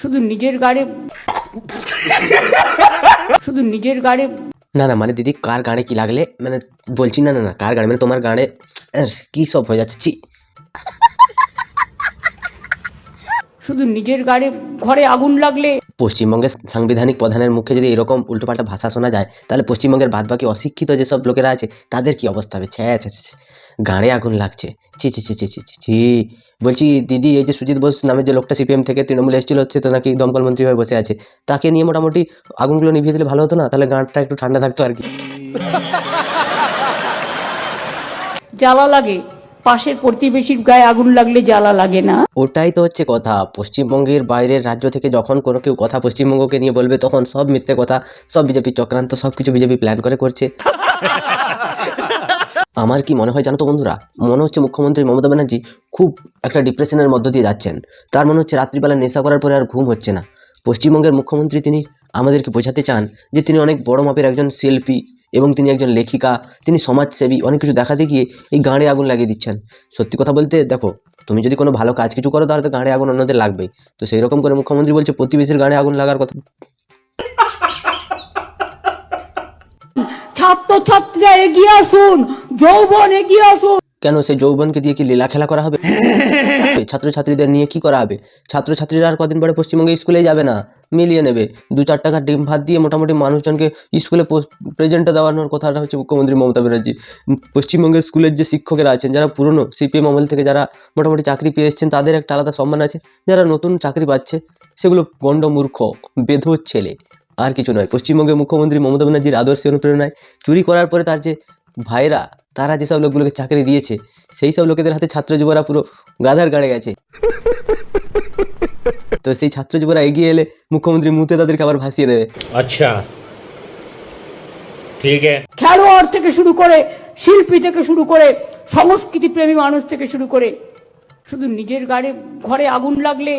শুধু নিজের গাড়ি শুধু নিজের গাড়ি না না মানে দিদি কার গানে কি লাগলে মানে বলছি না না না কার গানে মানে তোমার গানে কি সব হয়ে যাচ্ছে ছি। শুধু নিজের গাড়ি ঘরে আগুন লাগলে পশ্চিমবঙ্গের সাংবিধানিক প্রধানের মুখে যদি এরকম উল্টোপাল্টা ভাষা শোনা যায় তাহলে পশ্চিমবঙ্গের বাদবাকি অশিক্ষিত যেসব লোকেরা আছে তাদের কি অবস্থা হবে? ছ্যা ছ্যা ছ্যা, ছ্যা। গানে আগুন লাগছে ছি ছি ছি ছি ছি ছি ছি। বলছি দিদি এই যে সুজিত বোস নামের যে লোকটা সিপিএম থেকে তৃণমূলে এসেছিল হচ্ছে তো নাকি দমকল মন্ত্রী হয়ে বসে আছে, তাকে নিয়ে মোটামুটি আগুনগুলো নিভিয়ে দিলে ভালো হতো না? তাহলে গানটা একটু ঠান্ডা থাকতো আর কি। জ্বালা লাগে, পাশের প্রতিবেশীর গায়ে আগুন লাগলে জ্বালা লাগে না? ওটাই তো হচ্ছে কথা। পশ্চিমবঙ্গের বাইরের রাজ্য থেকে যখন কোনো কেউ কথা পশ্চিমবঙ্গকে নিয়ে বলবে তখন সব মিথ্যে কথা, সব বিজেপি চক্রান্ত, সব কিছু বিজেপি প্ল্যান করে করছে। আমার কি মনে হয় জানো তো বন্ধুরা, মনে হচ্ছে মুখ্যমন্ত্রী মমতা ব্যানার্জি খুব একটা ডিপ্রেশনের মধ্য দিয়ে যাচ্ছেন। তার মনে হচ্ছে রাত্রিবেলা নেশা করার পরে আর ঘুম হচ্ছে না। পশ্চিমবঙ্গের মুখ্যমন্ত্রী তিনি আমাদেরকে বোঝাতে চান যে তিনি অনেক বড় মাপের একজন শিল্পী এবং তিনি একজন লেখিকা, তিনি সমাজসেবী, অনেক কিছু দেখাতে গিয়ে এই গাঁড়ে আগুন লাগিয়ে দিচ্ছেন। সত্যি কথা বলতে দেখো, তুমি যদি কোনো ভালো কাজ কিছু করো তাহলে তো গাঁড়ে আগুন অন্যদের লাগবেই। তো সেই রকম করে মুখ্যমন্ত্রী বলছে প্রতিবেশীর গাঁড়ে আগুন লাগার কথা। ছাত্রছাত্রীরা এগিয়ে আসুন, যৌবন এগিয়ে আসুন। কেন সেই যৌবনকে দিয়ে কি লীলা খেলা করা হবে? ছাত্রছাত্রীদের নিয়ে কি করা হবে? ছাত্রছাত্রীরা আর কদিন পরে পশ্চিমবঙ্গে স্কুলে যাবে না, মিলিয়ে নেবে। 2-4 টাকার ডিম ভাত দিয়ে মোটামুটি মানুষজনকে স্কুলে প্রেজেন্টটা দেওয়ানোর কথাটা হচ্ছে মুখ্যমন্ত্রী মমতা ব্যানার্জি। পশ্চিমবঙ্গের স্কুলের যে শিক্ষকেরা আছেন, যারা পুরনো সিপিএম আমল থেকে যারা মোটামুটি চাকরি পেয়ে এসছেন, তাদের একটা আলাদা সম্মান আছে। যারা নতুন চাকরি পাচ্ছে সেগুলো গণ্ড মূর্খ বেধুর ছেলে, আর কিছু নয়। পশ্চিমবঙ্গের মুখ্যমন্ত্রী মমতা ব্যানার্জির আদর্শে অনুপ্রেরণায় চুরি করার পরে তার যে ভাইরা, তারা যেসব লোকগুলোকে চাকরি দিয়েছে সেই সব লোকেদের হাতে ছাত্র যুবরা পুরো গাধার গাড়ে গেছে। তো সেই ছাত্র যুবরা এগিয়ে এলে মুখ্যমন্ত্রী মুতে তাদেরকে আবার ভাসিয়ে দেবে। अच्छा ठीक है। খেলোয়াড় থেকে শুরু করে, শিল্পী থেকে শুরু করে, সংস্কৃতি প্রেমী মানুষ থেকে শুরু করে, শুধু নিজের গাড়ি ঘরে আগুন লাগলে।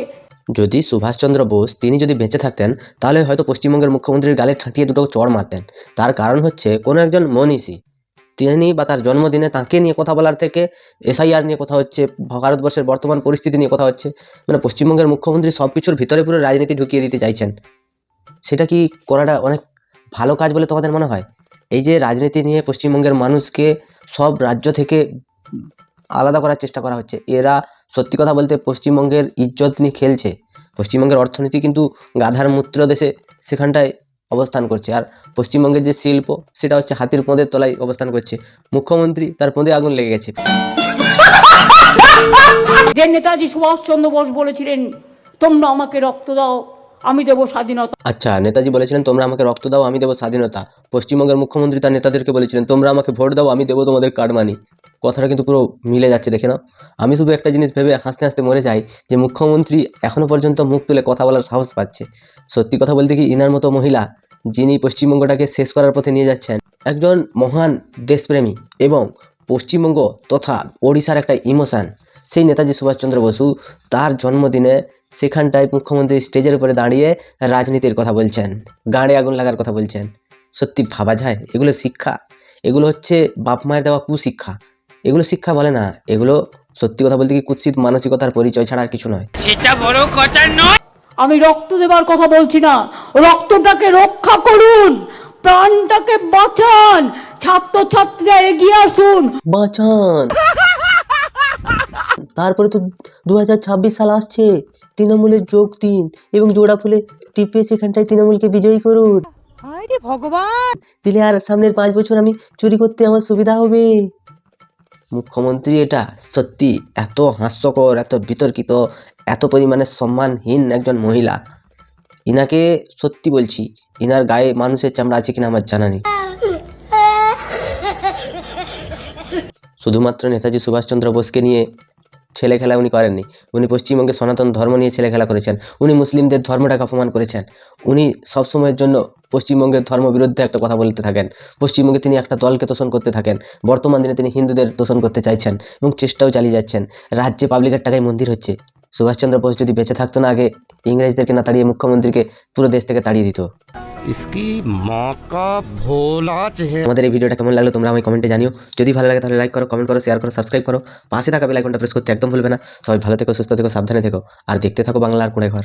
যদি সুভাষচন্দ্র বোস তিনি যদি বেঁচে থাকতেন তাহলে হয়তো পশ্চিমবঙ্গের মুখ্যমন্ত্রীর গালে ঠাঁটিয়ে দুটো চড় মারতেন। তার কারণ হচ্ছে কোনো একজন মনীষী, তিনি বা তার জন্মদিনে তাকে নিয়ে কথা বলার থেকে এসআইআর নিয়ে কথা হচ্ছে, ভারতবর্ষের বর্তমান পরিস্থিতি নিয়ে কথা হচ্ছে। মানে পশ্চিমবঙ্গের মুখ্যমন্ত্রী সব কিছুর ভিতরে পুরো রাজনীতি ঢুকিয়ে দিতে চাইছেন। সেটা কি করাটা অনেক ভালো কাজ বলে তোমাদের মনে হয়? এই যে রাজনীতি নিয়ে পশ্চিমবঙ্গের মানুষকে সব রাজ্য থেকে আলাদা করার চেষ্টা করা হচ্ছে, এরা সত্যি কথা বলতে পশ্চিমবঙ্গের ইজ্জত নিয়ে খেলছে। পশ্চিমবঙ্গের অর্থনীতি কিন্তু গাধার মূত্র দেশে সেখানটায় অবস্থান করছে, আর পশ্চিমবঙ্গের যে শিল্প সেটা হচ্ছে হাতির পোঁদের তলায় অবস্থান করছে। মুখ্যমন্ত্রী তার পোঁদে আগুন লেগে গেছে। যে নেতাজি সুভাষচন্দ্র বোস বলেছিলেন, তোমরা আমাকে রক্ত দাও, আমি দেব স্বাধীনতা। আচ্ছা, নেতাজি বলেছিলেন তোমরা আমাকে রক্ত দাও, আমি দেবো স্বাধীনতা। পশ্চিমবঙ্গের মুখ্যমন্ত্রী তার নেতাদেরকে বলেছিলেন তোমরা আমাকে ভোট দাও, আমি দেবো তোমাদের কাটমানি। কথাটা কিন্তু পুরো মিলে যাচ্ছে, দেখে নাও। আমি শুধু একটা জিনিস ভেবে হাসতে হাসতে মরে যাই যে মুখ্যমন্ত্রী এখনো পর্যন্ত মুখ তুলে কথা বলার সাহস পাচ্ছে। সত্যি কথা বলতে কি, ইনার মতো মহিলা যিনি পশ্চিমবঙ্গটাকে শেষ করার পথে নিয়ে যাচ্ছেন, একজন মহান দেশপ্রেমী এবং পশ্চিমবঙ্গ তথা ওড়িশার একটা ইমোশান, সেই নেতাজি সুভাষচন্দ্র বসু, তার জন্মদিনে সেখানটায় মুখ্যমন্ত্রী স্টেজের উপরে দাঁড়িয়ে রাজনীতির কথা বলছেন, গাঁড়ে আগুন লাগার কথা বলছেন। সত্যি ভাবা যায়? এগুলো শিক্ষা? এগুলো হচ্ছে বাপ মায়ের দেওয়া কুশিক্ষা। এগুলো শিক্ষা বলে না, এগুলো সত্যি কথা বলতে কি কুৎসিত মানসিকতার পরিচয় ছাড়া আর কিছু নয়। সেটা বড় কথা নয়। আমি রক্ত দেবার কথা বলছি না, রক্তটাকে রক্ষা করুন, প্রাণটাকে বাঁচান, ছাত্রছাত্রীরা এগিয়ে আসুন। বাঁচান। তারপরে তো 2026 সাল আসছে, তৃণমূলের যোগ দিন এবং জোড়া ফুলে টিপে সেখানটায় তৃণমূলকে বিজয়ী করুন। আরে ভগবান, দিলে আর সামনের 5 বছর আমি চুরি করতে আমার সুবিধা হবে। মুখ্যমন্ত্রী এটা সত্যি এত হাস্যকর, এত বিতর্কিত, এত পরিমাণে সম্মানহীন একজন মহিলা। ইনাকে সত্যি বলছি, ইনার গায়ে মানুষের চামড়া আছে কিনা আমার জানা নেই। শুধুমাত্র নেতাজি সুভাষচন্দ্র বোসকে নিয়ে ছেলে খেলা উনি করেননি, উনি পশ্চিমবঙ্গে সনাতন ধর্ম নিয়ে ছেলে খেলা করেছেন। উনি মুসলিমদের ধর্মটাকে অপমান করেছেন। উনি সবসময়ের জন্য পশ্চিমবঙ্গের ধর্ম বিরুদ্ধে একটা কথা বলতে থাকেন। পশ্চিমবঙ্গে তিনি একটা দলকে তোষণ করতে থাকেন। বর্তমান দিনে তিনি হিন্দুদের তোষণ করতে চাইছেন এবং চেষ্টাও চালিয়ে যাচ্ছেন। রাজ্যে পাবলিকের টাকায় মন্দির হচ্ছে। সুভাষচন্দ্র বোস যদি বেঁচে থাকতো না, আগে ইংরেজদেরকে না তাড়িয়ে মুখ্যমন্ত্রীকে পুরো দেশ থেকে তাড়িয়ে দিত। इसकी माँ का भोला चेहरा। আমাদের এই ভিডিওটা কেমন লাগলো তোমরা আমায় কমেন্টে জানিও। যদি ভালো লাগে তাহলে লাইক করো, কমেন্ট করো, শেয়ার করো, সাবস্ক্রাইব করো। পাশে থাকা বেল আইকনটা প্রেস করতে একদম ভুলবে না। সবাই ভালো থেকো, সুস্থ থেকো, সাবধানে থেকো, আর দেখতে থাকো বাংলার কোণে ঘর।